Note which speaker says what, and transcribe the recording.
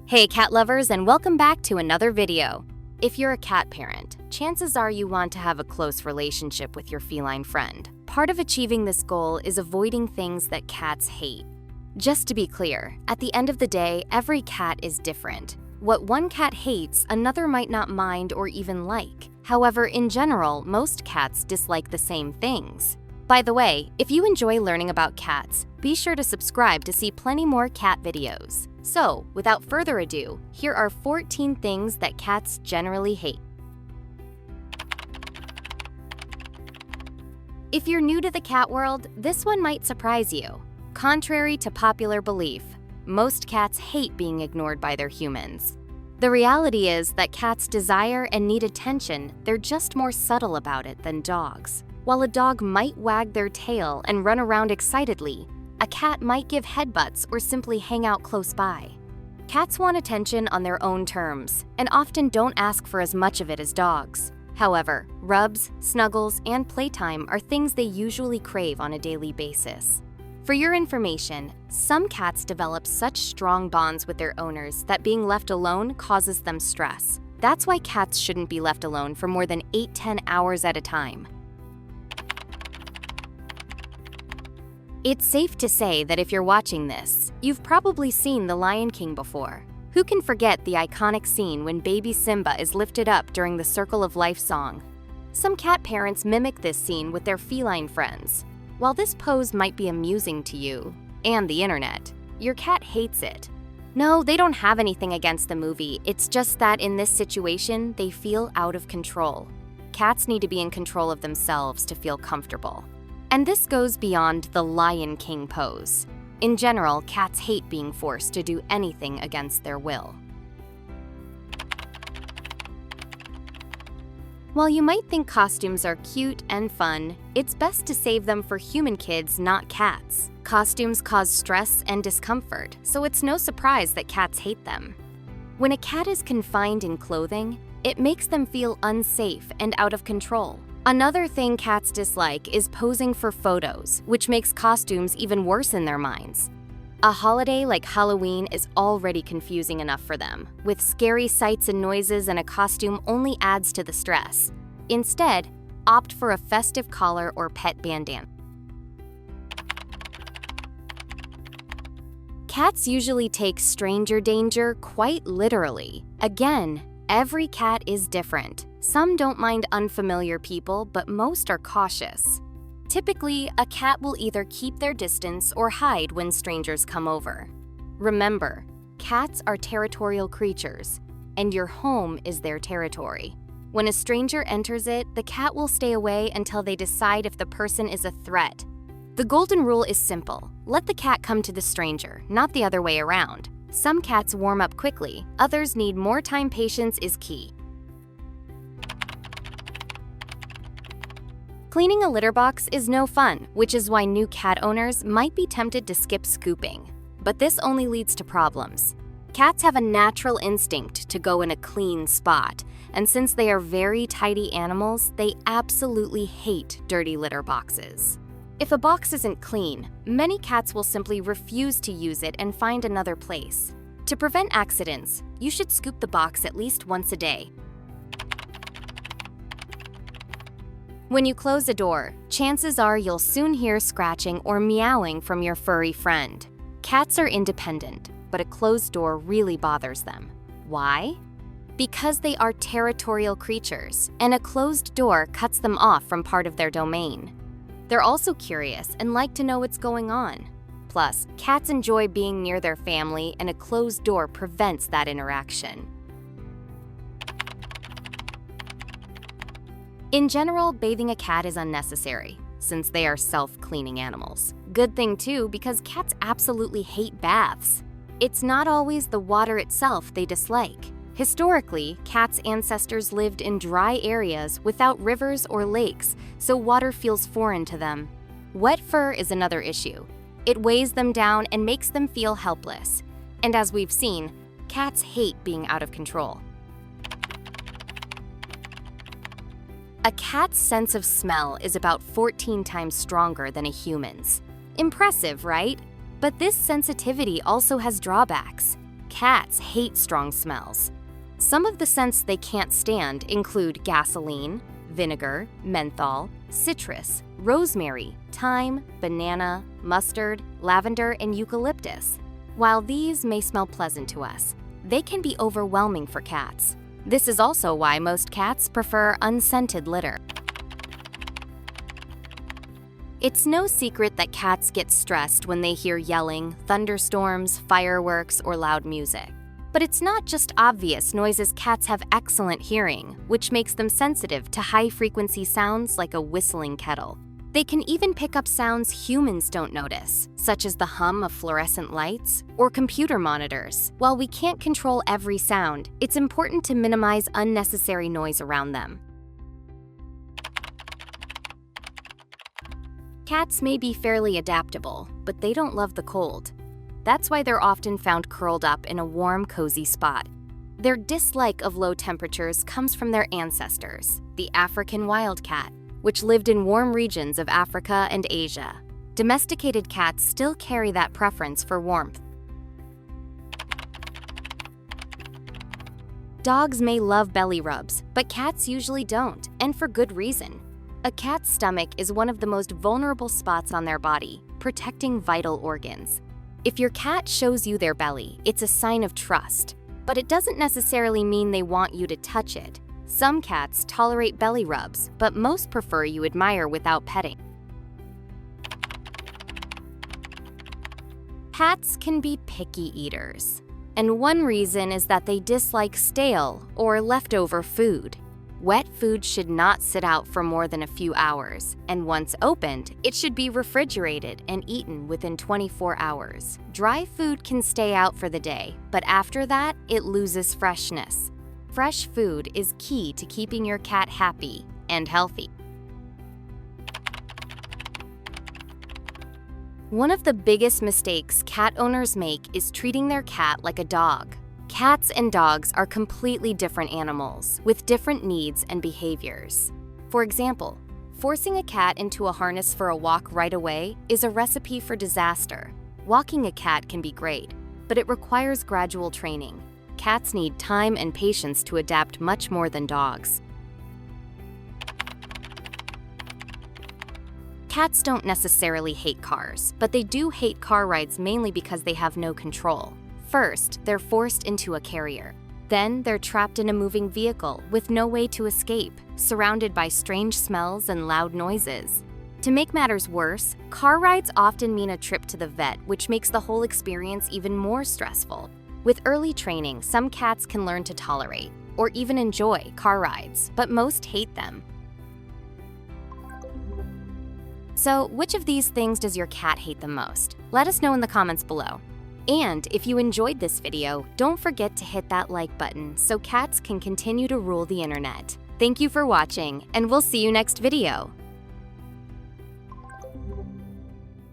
Speaker 1: Hey cat lovers, and welcome back to another video. If you're a cat parent, chances are you want to have a close relationship with your feline friend. Part of achieving this goal is avoiding things that cats hate. Just to be clear, at the end of the day, every cat is different. What one cat hates, another might not mind or even like. However, in general, most cats dislike the same things. By the way, if you enjoy learning about cats, be sure to subscribe to see plenty more cat videos. So, without further ado, here are 14 things that cats generally hate. If you're new to the cat world, this one might surprise you. Contrary to popular belief, most cats hate being ignored by their humans. The reality is that cats desire and need attention, they're just more subtle about it than dogs. While a dog might wag their tail and run around excitedly, a cat might give headbutts or simply hang out close by. Cats want attention on their own terms and often don't ask for as much of it as dogs. However, rubs, snuggles, and playtime are things they usually crave on a daily basis. For your information, some cats develop such strong bonds with their owners that being left alone causes them stress. That's why cats shouldn't be left alone for more than 8-10 hours at a time. It's safe to say that if you're watching this, you've probably seen The Lion King before. Who can forget the iconic scene when baby Simba is lifted up during the Circle of Life song? Some cat parents mimic this scene with their feline friends. While this pose might be amusing to you and the internet, your cat hates it. No, they don't have anything against the movie, it's just that in this situation, they feel out of control. Cats need to be in control of themselves to feel comfortable. And this goes beyond the Lion King pose. In general, cats hate being forced to do anything against their will. While you might think costumes are cute and fun, it's best to save them for human kids, not cats. Costumes cause stress and discomfort, so it's no surprise that cats hate them. When a cat is confined in clothing, it makes them feel unsafe and out of control. Another thing cats dislike is posing for photos, which makes costumes even worse in their minds. A holiday like Halloween is already confusing enough for them, with scary sights and noises, and a costume only adds to the stress. Instead, opt for a festive collar or pet bandana. Cats usually take stranger danger quite literally. Again, every cat is different. Some don't mind unfamiliar people, but most are cautious. Typically, a cat will either keep their distance or hide when strangers come over. Remember, cats are territorial creatures, and your home is their territory. When a stranger enters it, the cat will stay away until they decide if the person is a threat. The golden rule is simple: let the cat come to the stranger, not the other way around. Some cats warm up quickly, others need more time. Patience is key. Cleaning a litter box is no fun, which is why new cat owners might be tempted to skip scooping. But this only leads to problems. Cats have a natural instinct to go in a clean spot, and since they are very tidy animals, they absolutely hate dirty litter boxes. If a box isn't clean, many cats will simply refuse to use it and find another place. To prevent accidents, you should scoop the box at least once a day. When you close a door, chances are you'll soon hear scratching or meowing from your furry friend. Cats are independent, but a closed door really bothers them. Why? Because they are territorial creatures, and a closed door cuts them off from part of their domain. They're also curious and like to know what's going on. Plus, cats enjoy being near their family, and a closed door prevents that interaction. In general, bathing a cat is unnecessary, since they are self-cleaning animals. Good thing too, because cats absolutely hate baths. It's not always the water itself they dislike. Historically, cats' ancestors lived in dry areas without rivers or lakes, so water feels foreign to them. Wet fur is another issue. It weighs them down and makes them feel helpless. And as we've seen, cats hate being out of control. A cat's sense of smell is about 14 times stronger than a human's. Impressive, right? But this sensitivity also has drawbacks. Cats hate strong smells. Some of the scents they can't stand include gasoline, vinegar, menthol, citrus, rosemary, thyme, banana, mustard, lavender, and eucalyptus. While these may smell pleasant to us, they can be overwhelming for cats. This is also why most cats prefer unscented litter. It's no secret that cats get stressed when they hear yelling, thunderstorms, fireworks, or loud music. But it's not just obvious noises. Cats have excellent hearing, which makes them sensitive to high-frequency sounds like a whistling kettle. They can even pick up sounds humans don't notice, such as the hum of fluorescent lights or computer monitors. While we can't control every sound, it's important to minimize unnecessary noise around them. Cats may be fairly adaptable, but they don't love the cold. That's why they're often found curled up in a warm, cozy spot. Their dislike of low temperatures comes from their ancestors, the African wildcat, which lived in warm regions of Africa and Asia. Domesticated cats still carry that preference for warmth. Dogs may love belly rubs, but cats usually don't, and for good reason. A cat's stomach is one of the most vulnerable spots on their body, protecting vital organs. If your cat shows you their belly, it's a sign of trust, but it doesn't necessarily mean they want you to touch it. Some cats tolerate belly rubs, but most prefer you admire without petting. Cats can be picky eaters, and one reason is that they dislike stale or leftover food. Wet food should not sit out for more than a few hours, and once opened, it should be refrigerated and eaten within 24 hours. Dry food can stay out for the day, but after that, it loses freshness. Fresh food is key to keeping your cat happy and healthy. One of the biggest mistakes cat owners make is treating their cat like a dog. Cats and dogs are completely different animals with different needs and behaviors. For example, forcing a cat into a harness for a walk right away is a recipe for disaster. Walking a cat can be great, but it requires gradual training. Cats need time and patience to adapt much more than dogs. Cats don't necessarily hate cars, but they do hate car rides mainly because they have no control. First, they're forced into a carrier. Then, they're trapped in a moving vehicle with no way to escape, surrounded by strange smells and loud noises. To make matters worse, car rides often mean a trip to the vet, which makes the whole experience even more stressful. With early training, some cats can learn to tolerate or even enjoy car rides, but most hate them. So, which of these things does your cat hate the most? Let us know in the comments below. And if you enjoyed this video, don't forget to hit that like button so cats can continue to rule the internet. Thank you for watching, and we'll see you next video.